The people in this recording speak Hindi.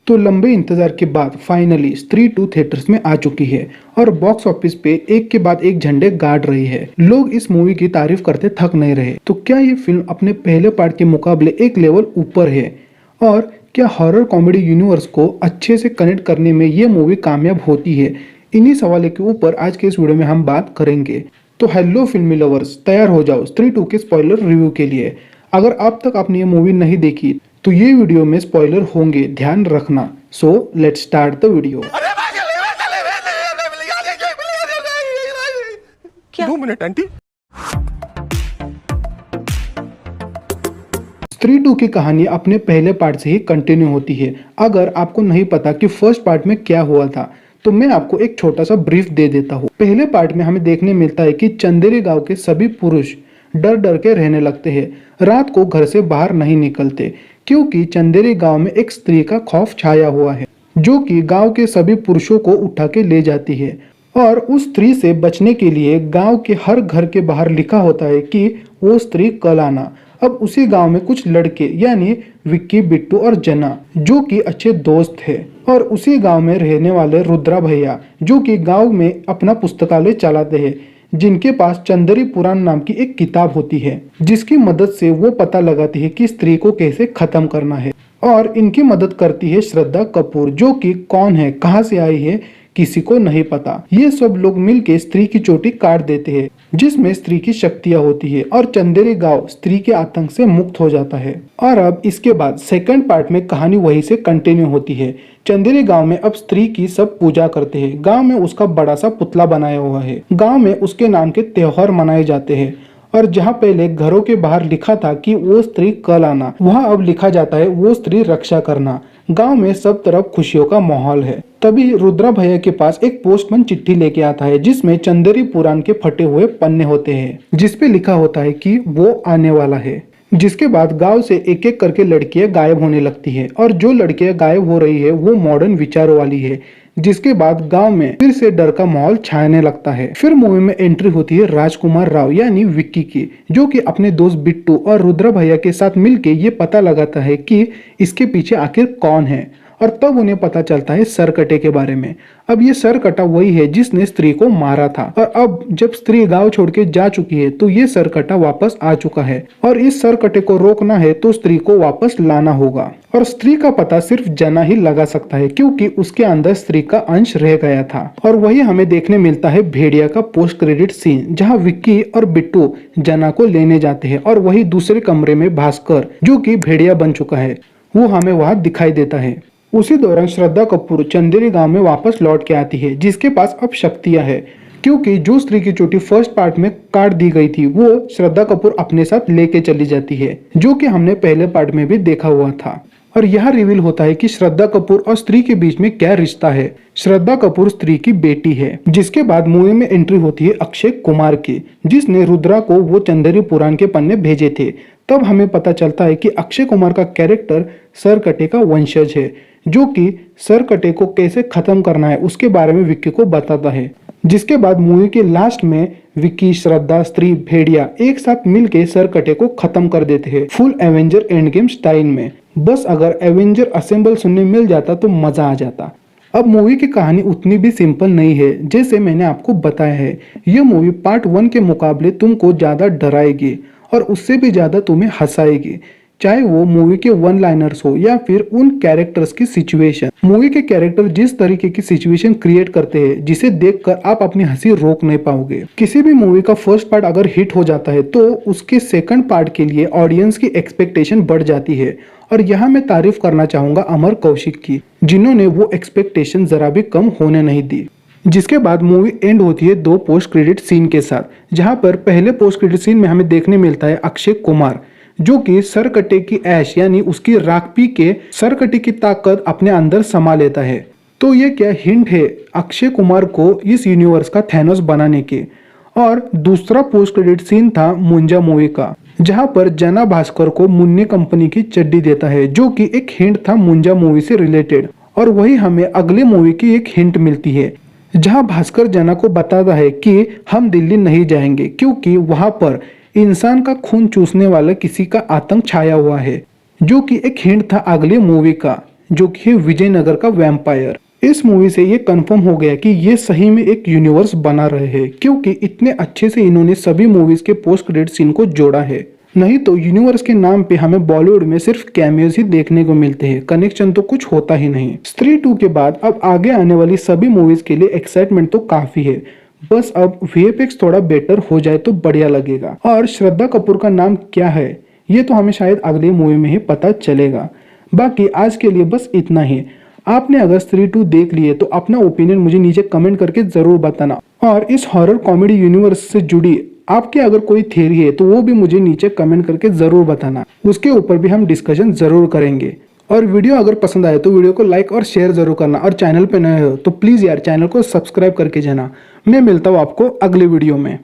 तो लंबे इंतजार के बाद फाइनली स्त्री 2 थिएटर्स में आ चुकी है और बॉक्स ऑफिस पे एक के बाद एक झंडे गाड़ रही है। लोग इस मूवी की तारीफ करते थक नहीं रहे। तो क्या ये फिल्म अपने पहले पार्ट के मुकाबले एक लेवल ऊपर है और क्या हॉरर कॉमेडी यूनिवर्स को अच्छे से कनेक्ट करने में ये मूवी कामयाब होती है? इन्हीं सवालों के ऊपर आज के इस वीडियो में हम बात करेंगे। तो हेलो फिल्मी लवर्स, तैयार हो जाओ स्त्री 2 के स्पॉइलर रिव्यू के लिए। अगर अब तक आपने ये मूवी नहीं देखी तो ये वीडियो में स्पॉइलर होंगे, ध्यान रखना। So let's start the video. क्या? 2 मिनट आंटी। स्त्री 2 की कहानी अपने पहले पार्ट से ही कंटिन्यू होती है। अगर आपको नहीं पता कि फर्स्ट पार्ट में क्या हुआ था तो मैं आपको एक छोटा सा ब्रीफ दे देता हूँ। पहले पार्ट में हमें देखने मिलता है कि चंदेरी गांव के सभी पुरुष डर डर के रहने लगते हैं, रात को घर से बाहर नहीं निकलते क्योंकि चंदेरी गांव में एक स्त्री का खौफ छाया हुआ है जो कि गांव के सभी पुरुषों को उठा के ले जाती है। और उस स्त्री से बचने के लिए गांव के हर घर के बाहर लिखा होता है कि वो स्त्री कल आना। अब उसी गांव में कुछ लड़के यानी विक्की, बिट्टू और जना जो कि अच्छे दोस्त थे और उसी गांव में रहने वाले रुद्रा भैया जो कि गांव में अपना पुस्तकालय चलाते हैं, जिनके पास चंदेरी पुराण नाम की एक किताब होती है जिसकी मदद से वो पता लगाती है कि स्त्री को कैसे खत्म करना है। और इनकी मदद करती है श्रद्धा कपूर जो कि कौन है, कहां से आई है, किसी को नहीं पता। ये सब लोग मिलके स्त्री की चोटी काट देते हैं जिसमें स्त्री की शक्तियां होती है और चंदेरी गांव स्त्री के आतंक से मुक्त हो जाता है। और अब इसके बाद सेकंड पार्ट में कहानी वहीं से कंटिन्यू होती है। चंदेरी गांव में अब स्त्री की सब पूजा करते हैं। गांव में उसका बड़ा सा पुतला बनाया हुआ है। गांव में उसके नाम के त्योहार मनाए जाते हैं और जहां पहले घरों के बाहर लिखा था कि वो स्त्री कल आना, वहां अब लिखा जाता है वो स्त्री रक्षा करना। गांव में सब तरफ खुशियों का माहौल है। तभी रुद्रा भैया के पास एक पोस्टमैन चिट्ठी लेके आता है जिसमें चंदेरी पुराण के फटे हुए पन्ने होते हैं जिसपे लिखा होता है कि वो आने वाला है। जिसके बाद गांव से एक एक करके लड़कियां गायब होने लगती है और जो लड़कियां गायब हो रही है वो मॉडर्न विचारों वाली है। जिसके बाद गांव में फिर से डर का माहौल छाने लगता है। फिर मूवी में एंट्री होती है राजकुमार राव यानी विक्की की, जो कि अपने दोस्त बिट्टू और रुद्रा भैया के साथ मिलके ये पता लगाता है कि इसके पीछे आखिर कौन है। और तब उन्हें पता चलता है सरकटे के बारे में। अब ये सरकटा वही है जिसने स्त्री को मारा था और अब जब स्त्री गांव छोड़ के जा चुकी है तो ये सरकटा वापस आ चुका है और इस सरकटे को रोकना है तो स्त्री को वापस लाना होगा। और स्त्री का पता सिर्फ जना ही लगा सकता है क्योंकि उसके अंदर स्त्री का अंश रह गया था। और वही हमें देखने मिलता है भेड़िया का पोस्ट क्रेडिट सीन जहाँ विक्की और बिट्टू जना को लेने जाते हैं और वही दूसरे कमरे में भास्कर जो कि भेड़िया बन चुका है वो हमें वहाँ दिखाई देता है। उसी दौरान श्रद्धा कपूर चंदेरी गांव में वापस लौट के आती है जिसके पास अब शक्तियां है क्योंकि जो स्त्री की चोटी फर्स्ट पार्ट में काट दी गई थी वो श्रद्धा कपूर अपने साथ लेके चली जाती है जो कि हमने पहले पार्ट में भी देखा हुआ था। और यह रिवील होता है कि श्रद्धा कपूर और स्त्री के बीच में क्या रिश्ता है। श्रद्धा कपूर स्त्री की बेटी है। जिसके बाद मूवी में एंट्री होती है अक्षय कुमार की जिसने रुद्रा को वो चंदेरी पुराण के पन्ने भेजे थे। तब हमें पता चलता है कि अक्षय कुमार का कैरेक्टर सरकटे का वंशज है जो कि सरकटे को कैसे खत्म करना है उसके बारे में विक्की को बताता है। जिसके बाद मूवी के लास्ट में विक्की, श्रद्धा, स्त्री, भेड़िया एक साथ मिलके सरकटे को खत्म कर देते हैं full Avenger end game style में। बस अगर एवेंजर असेंबल सुनने मिल जाता तो मजा आ जाता। अब मूवी की कहानी उतनी भी सिंपल नहीं है जैसे मैंने आपको बताया है। यह मूवी पार्ट 1 के मुकाबले तुमको ज्यादा डराएगी और उससे भी ज्यादा तुम्हें हंसाएगी, चाहे वो मूवी के वन लाइनर्स हो या फिर उन कैरेक्टर्स की सिचुएशन। मूवी के कैरेक्टर जिस तरीके की सिचुएशन क्रिएट करते हैं जिसे देखकर आप अपनी हंसी रोक नहीं पाओगे। किसी भी मूवी का फर्स्ट पार्ट अगर हिट हो जाता है तो उसके सेकंड पार्ट के लिए ऑडियंस की एक्सपेक्टेशन बढ़ जाती है। और यहाँ मैं तारीफ करना चाहूंगा अमर कौशिक की जिन्होंने वो एक्सपेक्टेशन जरा भी कम होने नहीं दी। जिसके बाद मूवी एंड होती है 2 पोस्ट क्रेडिट सीन के साथ जहां पर पहले पोस्ट क्रेडिट सीन में हमें देखने मिलता है अक्षय कुमार जो कि सरकटे की ऐश यानी उसकी राख पी के सरकटे की ताकत अपने अंदर समा लेता है। तो ये क्या हिंट है अक्षय कुमार को इस यूनिवर्स का थैनोस बनाने के। और दूसरा पोस्ट क्रेडिट सीन था मुंजा मूवी का जहां पर जना भास्कर को मुन्ने कंपनी की चड्डी देता है जो कि एक हिंट था मुंजा मूवी से रिलेटेड। और वही हमें अगले मूवी की एक हिंट मिलती है जहां भास्कर जना को बताता है कि हम दिल्ली नहीं जाएंगे क्योंकि वहां पर इंसान का खून चूसने वाला किसी का आतंक छाया हुआ है जो कि एक हिंट था अगले मूवी का। जो कि है विजयनगर का वैम्पायर। इस मूवी से ये कंफर्म हो गया कि ये सही में एक यूनिवर्स बना रहे हैं, क्योंकि इतने अच्छे से इन्होंने सभी मूवीज के पोस्ट क्रेडिट सीन को जोड़ा है। नहीं तो यूनिवर्स के नाम पे हमें बॉलीवुड में सिर्फ कैमियोज ही देखने को मिलते हैं, कनेक्शन तो कुछ होता ही नहीं। स्त्री 2 के बाद अब आगे आने वाली सभी मूवीज के लिए एक्साइटमेंट तो काफी है, बस अब वीएफएक्स थोड़ा बेटर हो जाए तो बढ़िया लगेगा। और श्रद्धा कपूर का नाम क्या है ये तो हमें शायद अगली मूवी में ही पता चलेगा। बाकी आज के लिए बस इतना ही। आपने अगर स्त्री 2 देख लिए तो अपना ओपिनियन मुझे नीचे कमेंट करके जरूर बताना, और इस हॉरर कॉमेडी यूनिवर्स से जुड़ी आपकी अगर कोई थ्योरी है तो वो भी मुझे नीचे कमेंट करके जरूर बताना, उसके ऊपर भी हम डिस्कशन जरूर करेंगे। और वीडियो अगर पसंद आए तो वीडियो को लाइक और शेयर जरूर करना, और चैनल पे नए हो तो प्लीज यार चैनल को सब्सक्राइब करके जाना। मैं मिलता हूँ आपको अगले वीडियो में।